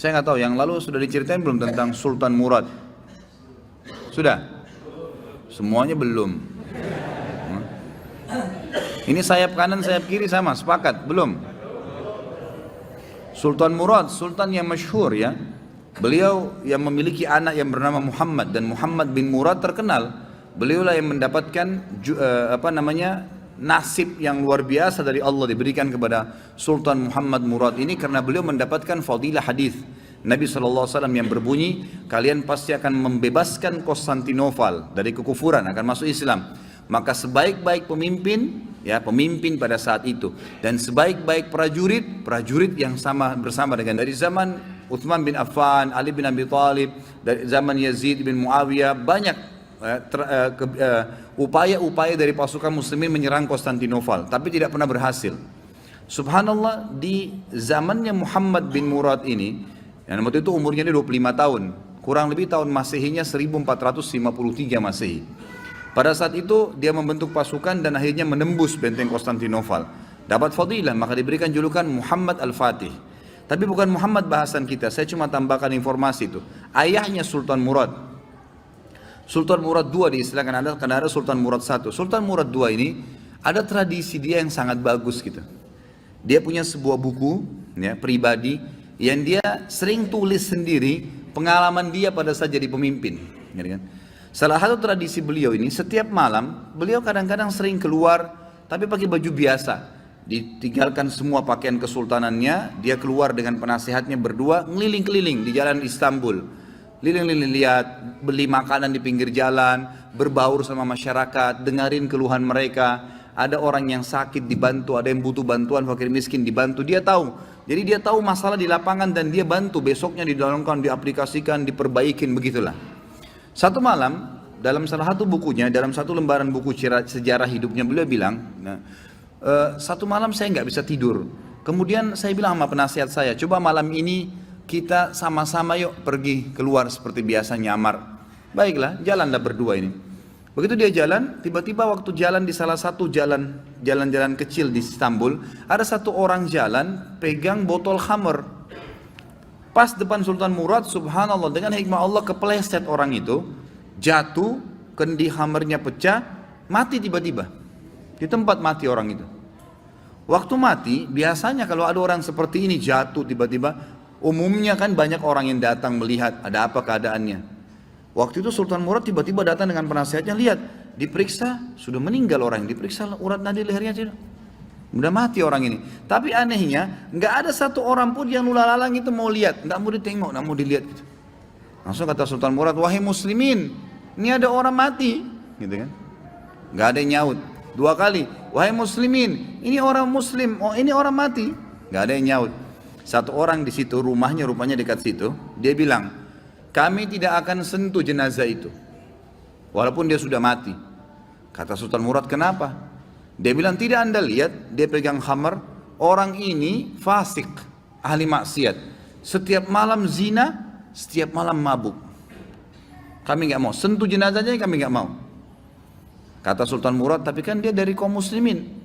Saya nggak tahu, yang lalu sudah diceritain belum tentang Sultan Murad? Sudah? Semuanya belum. Ini sayap kanan, sayap kiri sama, sepakat? Belum? Sultan Murad, sultan yang masyhur ya. Beliau yang memiliki anak yang bernama Muhammad, dan Muhammad bin Murad terkenal. Beliaulah yang mendapatkan nasib yang luar biasa dari Allah diberikan kepada Sultan Muhammad Murad ini, karena beliau mendapatkan fadilah hadis Nabi SAW yang berbunyi, kalian pasti akan membebaskan Konstantinopel dari kekufuran, akan masuk Islam. Maka sebaik-baik pemimpin, ya pemimpin pada saat itu, dan sebaik-baik prajurit yang sama bersama dengan dari zaman Utsman bin Affan, Ali bin Abi Thalib, dari zaman Yazid bin Muawiyah, banyak upaya-upaya dari pasukan muslimin menyerang Konstantinopel, tapi tidak pernah berhasil. Subhanallah, di zamannya Muhammad bin Murad ini, yang waktu itu umurnya 25 tahun, kurang lebih tahun Masehinya 1453 Masehi. Pada saat itu dia membentuk pasukan dan akhirnya menembus benteng Konstantinopel. Dapat fadilah, maka diberikan julukan Muhammad Al-Fatih. Tapi bukan Muhammad bahasan kita, saya cuma tambahkan informasi itu. Ayahnya Sultan Murad. Sultan Murad II diistilahkan, karena ada Sultan Murad I. Sultan Murad II ini ada tradisi dia yang sangat bagus gitu. Dia punya sebuah buku ya, pribadi yang dia sering tulis sendiri pengalaman dia pada saat jadi pemimpin. Kan? Salah satu tradisi beliau ini, setiap malam beliau kadang-kadang sering keluar tapi pakai baju biasa. Ditinggalkan semua pakaian kesultanannya, dia keluar dengan penasehatnya berdua ngeliling-keliling di jalan Istanbul. Liling-liling lihat, beli makanan di pinggir jalan, berbaur sama masyarakat, dengarin keluhan mereka. Ada orang yang sakit dibantu, ada yang butuh bantuan, fakir miskin dibantu, dia tahu. Jadi dia tahu masalah di lapangan dan dia bantu, besoknya didalamkan, diaplikasikan, diperbaikin, begitulah. Satu malam, dalam salah satu bukunya, dalam satu lembaran buku sejarah hidupnya, beliau bilang, satu malam saya nggak bisa tidur. Kemudian saya bilang sama penasihat saya, coba malam ini kita sama-sama yuk pergi keluar seperti biasa nyamar. Baiklah, jalanlah berdua ini. Begitu dia jalan, tiba-tiba waktu jalan di salah satu jalan-jalan kecil di Istanbul, ada satu orang jalan pegang botol khamr. Pas depan Sultan Murad, subhanallah, dengan hikmah Allah kepleset orang itu, jatuh, kendi khamrnya pecah, mati tiba-tiba. Di tempat mati orang itu. Waktu mati, biasanya kalau ada orang seperti ini jatuh tiba-tiba, umumnya kan banyak orang yang datang melihat ada apa keadaannya. Waktu itu Sultan Murad tiba-tiba datang dengan penasihatnya, lihat, diperiksa, sudah meninggal orang, diperiksa urat nadi lehernya sudah mati orang ini. Tapi anehnya, nggak ada satu orang pun yang lalang itu mau lihat, nggak mau ditengok, nggak mau dilihat gitu. Langsung kata Sultan Murad, wahai muslimin, ini ada orang mati, gitu kan? Nggak ada yang nyaut. Dua kali, wahai muslimin, ini orang muslim, oh ini orang mati, nggak ada yang nyaut. Satu orang di situ, rumahnya rupanya dekat situ, dia bilang, kami tidak akan sentuh jenazah itu, walaupun dia sudah mati. Kata Sultan Murad, kenapa? Dia bilang, tidak anda lihat, dia pegang khamar, orang ini fasik, ahli maksiat. Setiap malam zina, setiap malam mabuk. Kami nggak mau, sentuh jenazahnya kami nggak mau. Kata Sultan Murad, tapi kan dia dari kaum muslimin.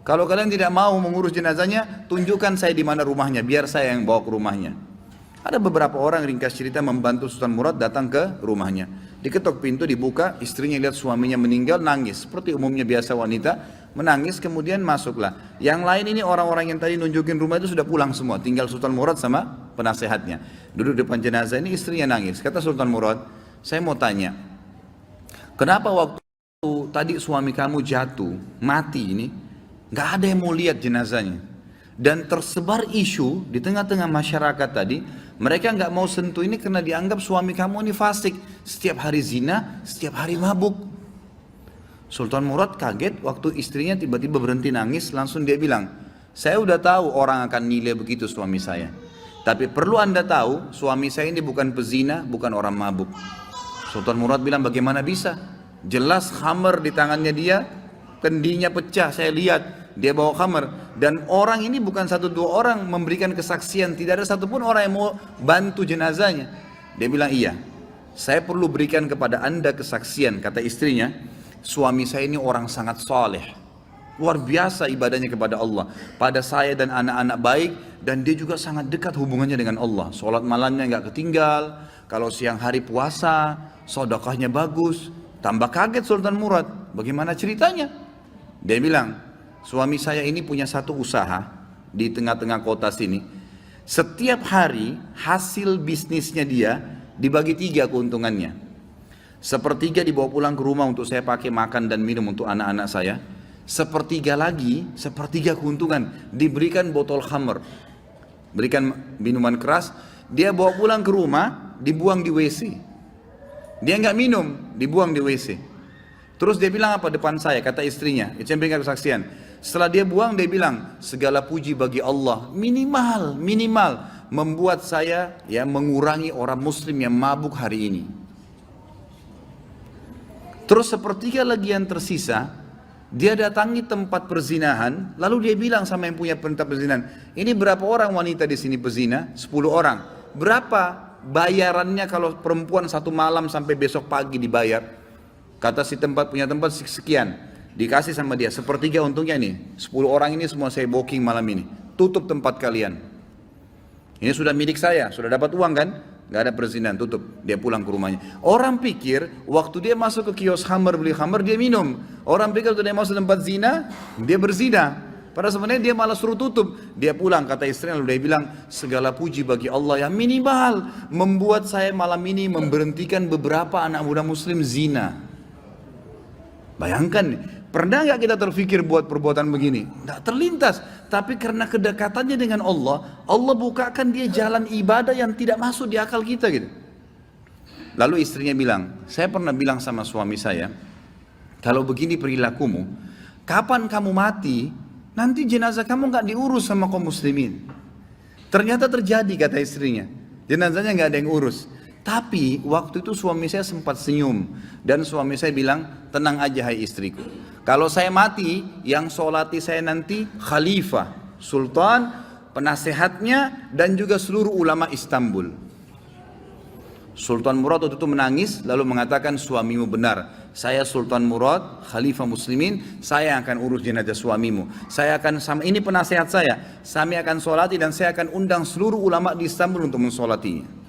Kalau kalian tidak mau mengurus jenazahnya, tunjukkan saya di mana rumahnya, biar saya yang bawa ke rumahnya. Ada beberapa orang, ringkas cerita, membantu Sultan Murad datang ke rumahnya. Diketok pintu, dibuka, istrinya lihat suaminya meninggal, nangis. Seperti umumnya biasa wanita, menangis, kemudian masuklah. Yang lain ini orang-orang yang tadi nunjukin rumah itu sudah pulang semua, tinggal Sultan Murad sama penasehatnya. Duduk depan jenazah ini, istrinya nangis. Kata Sultan Murad, saya mau tanya, kenapa waktu tadi suami kamu jatuh, mati ini, nggak ada yang mau lihat jenazahnya, dan tersebar isu di tengah-tengah masyarakat tadi, mereka nggak mau sentuh ini karena dianggap suami kamu ini fasik, setiap hari zina, setiap hari mabuk. Sultan Murad kaget waktu istrinya tiba-tiba berhenti nangis, langsung dia bilang, saya udah tahu orang akan nilai begitu suami saya, tapi perlu anda tahu, suami saya ini bukan pezina, bukan orang mabuk. Sultan Murad bilang, bagaimana bisa? Jelas khamar di tangannya dia, kendinya pecah, saya lihat dia bawa khamar, dan orang ini bukan satu dua orang memberikan kesaksian, tidak ada satupun orang yang mau bantu jenazahnya. Dia bilang, iya, saya perlu berikan kepada anda kesaksian. Kata istrinya, suami saya ini orang sangat saleh, Luar biasa ibadahnya kepada Allah. Pada saya dan anak-anak baik, dan dia juga sangat dekat hubungannya dengan Allah. Sholat malamnya nggak ketinggal, kalau siang hari puasa, sedekahnya bagus. Tambah kaget Sultan Murad, bagaimana ceritanya? Dia bilang, suami saya ini punya satu usaha di tengah-tengah kota sini. Setiap hari hasil bisnisnya dia dibagi 3 keuntungannya. Sepertiga dibawa pulang ke rumah untuk saya pakai makan dan minum untuk anak-anak saya. Sepertiga lagi, sepertiga keuntungan diberikan botol khamr, berikan minuman keras, dia bawa pulang ke rumah, dibuang di WC. Dia nggak minum, dibuang di WC. Terus dia bilang apa depan saya, kata istrinya, itu yang berikan kesaksian. Setelah dia buang, dia bilang, segala puji bagi Allah, minimal membuat saya ya mengurangi orang muslim yang mabuk hari ini. Terus sepertiga lagi yang tersisa, dia datangi tempat perzinahan, lalu dia bilang sama yang punya tempat perzinahan, ini berapa orang wanita di sini pezina? 10 orang. Berapa bayarannya kalau perempuan 1 malam sampai besok pagi dibayar? Kata si tempat punya tempat sekian, dikasih sama dia, sepertiga untungnya nih, 10 orang ini semua saya booking malam ini, tutup tempat kalian. Ini sudah milik saya, sudah dapat uang kan? Gak ada perzinahan, tutup. Dia pulang ke rumahnya. Orang pikir waktu dia masuk ke kios khamr, beli khamr, dia minum. Orang pikir waktu dia masuk tempat zina, dia berzina. Padahal sebenarnya dia malah suruh tutup. Dia pulang, kata istrinya, lalu dia bilang, segala puji bagi Allah yang minimal membuat saya malam ini memberhentikan beberapa anak muda muslim zina. Bayangkan, pernah gak kita terfikir buat perbuatan begini? Gak terlintas. Tapi karena kedekatannya dengan Allah, Allah bukakan dia jalan ibadah yang tidak masuk di akal kita gitu. Lalu istrinya bilang, saya pernah bilang sama suami saya, kalau begini perilakumu, kapan kamu mati, nanti jenazah kamu gak diurus sama kaum muslimin. Ternyata terjadi, kata istrinya, jenazahnya gak ada yang urus. Tapi waktu itu suami saya sempat senyum, dan suami saya bilang, tenang aja hai istriku, kalau saya mati, yang sholati saya nanti khalifah, sultan, penasehatnya, dan juga seluruh ulama Istanbul. Sultan Murad waktu itu menangis, lalu mengatakan, suamimu benar, saya Sultan Murad, khalifah muslimin, saya akan urus jenazah suamimu. Saya akan, ini penasehat saya akan sholati dan saya akan undang seluruh ulama di Istanbul untuk mensolatinya.